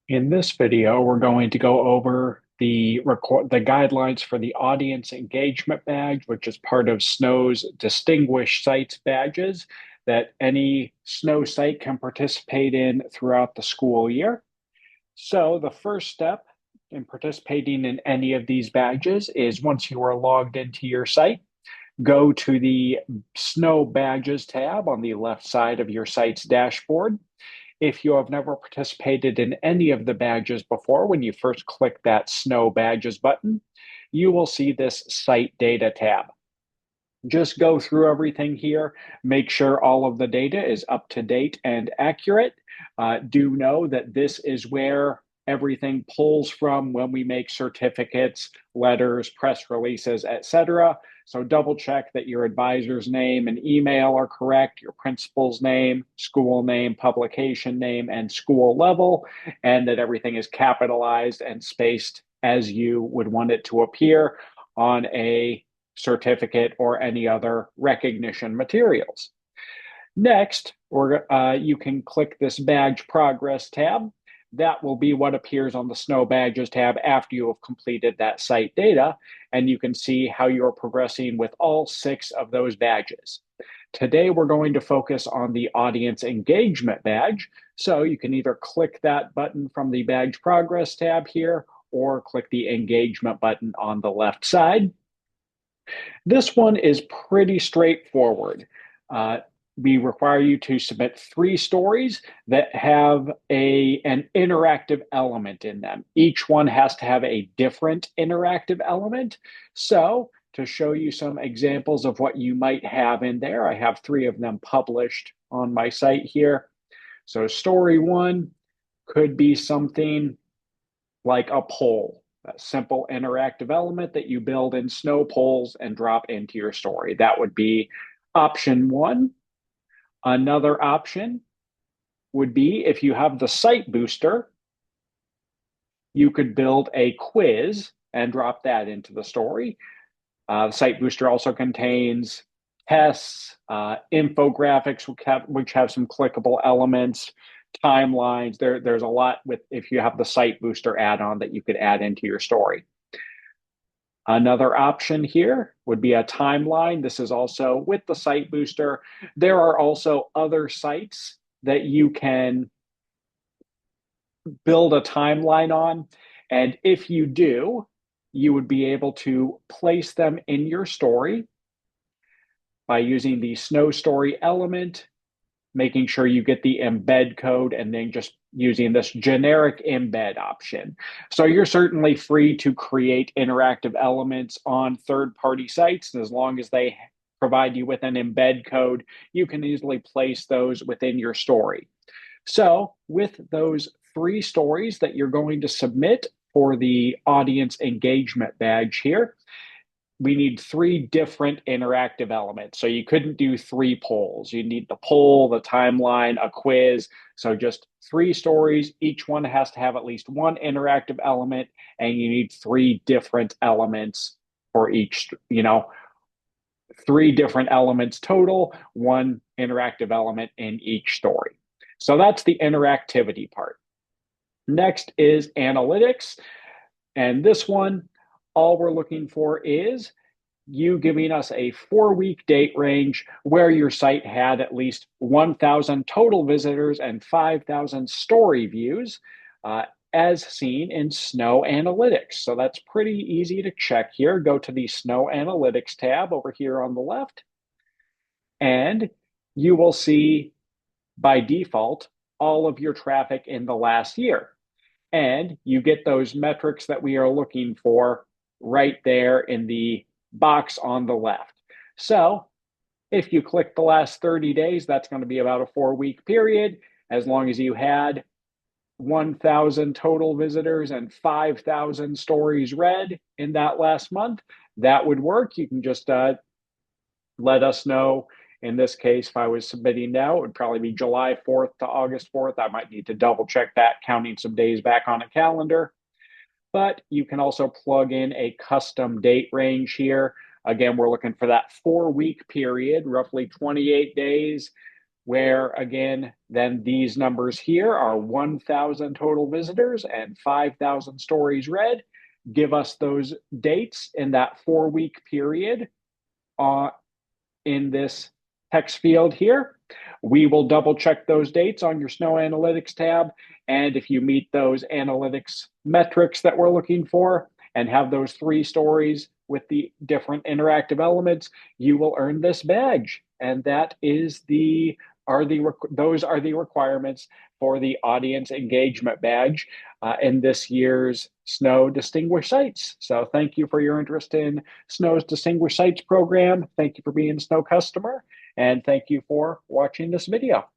In this video, we're going to go over the guidelines for the audience engagement badge, which is part of SNO's Distinguished Sites badges that any SNO site can participate in throughout the school year. So the first step in participating in any of these badges is once you are logged into your site, go to the SNO Badges tab on the left side of your site's dashboard. If you have never participated in any of the badges before, when you first click that SNO Badges button, you will see this Site Data tab. Just go through everything here, make sure all of the data is up to date and accurate. Do know that this is where everything pulls from when we make certificates, letters, press releases, etc. So double check that your advisor's name and email are correct, your principal's name, school name, publication name, and school level, and that everything is capitalized and spaced as you would want it to appear on a certificate or any other recognition materials. Next, you can click this Badge Progress tab. That will be what appears on the SNO Badges tab after you have completed that site data, and you can see how you're progressing with all 6 of those badges. Today, we're going to focus on the Audience Engagement badge, so you can either click that button from the Badge Progress tab here, or click the Engagement button on the left side. This one is pretty straightforward. We require you to submit 3 stories that have an interactive element in them. Each one has to have a different interactive element. So to show you some examples of what you might have in there, I have 3 of them published on my site here. So story 1 could be something like a poll, a simple interactive element that you build in SNO polls and drop into your story. That would be option 1. Another option would be if you have the Site Booster, you could build a quiz and drop that into the story. The Site Booster also contains tests, infographics, which have some clickable elements, timelines. There's a lot with if you have the Site Booster add-on that you could add into your story. Another option here would be a timeline. This is also with the Site Booster. There are also other sites that you can build a timeline on. And if you do, you would be able to place them in your story by using the SNO Story element, making sure you get the embed code, and then just using this generic embed option. So you're certainly free to create interactive elements on third-party sites. And as long as they provide you with an embed code, you can easily place those within your story. So with those 3 stories that you're going to submit for the audience engagement badge here, we need 3 different interactive elements. So you couldn't do 3 polls. You need the poll, the timeline, a quiz. So just 3 stories. Each one has to have at least 1 interactive element, and you need 3 different elements for each, 3 different elements total, 1 interactive element in each story. So that's the interactivity part. Next is analytics. And this one, all we're looking for is you giving us a 4-week date range where your site had at least 1,000 total visitors and 5,000 story views, as seen in SNO Analytics. So that's pretty easy to check here. Go to the SNO Analytics tab over here on the left, and you will see by default all of your traffic in the last year. And you get those metrics that we are looking for right there in the box on the left. So if you click the last 30 days, that's going to be about a 4-week period. As long as you had 1,000 total visitors and 5,000 stories read in that last month, that would work. You can just let us know. In this case, if I was submitting now, it would probably be July 4th to August 4th. I might need to double check that, counting some days back on a calendar. But you can also plug in a custom date range here. Again, we're looking for that 4-week period, roughly 28 days, where again, then these numbers here are 1,000 total visitors and 5,000 stories read. Give us those dates in that 4-week period in this text field here. We will double check those dates on your Snow Analytics tab. And if you meet those analytics metrics that we're looking for and have those 3 stories with the different interactive elements, you will earn this badge. And that is those are the requirements for the audience engagement badge in this year's Snow Distinguished Sites. So thank you for your interest in Snow's Distinguished Sites program. Thank you for being a Snow customer, and thank you for watching this video.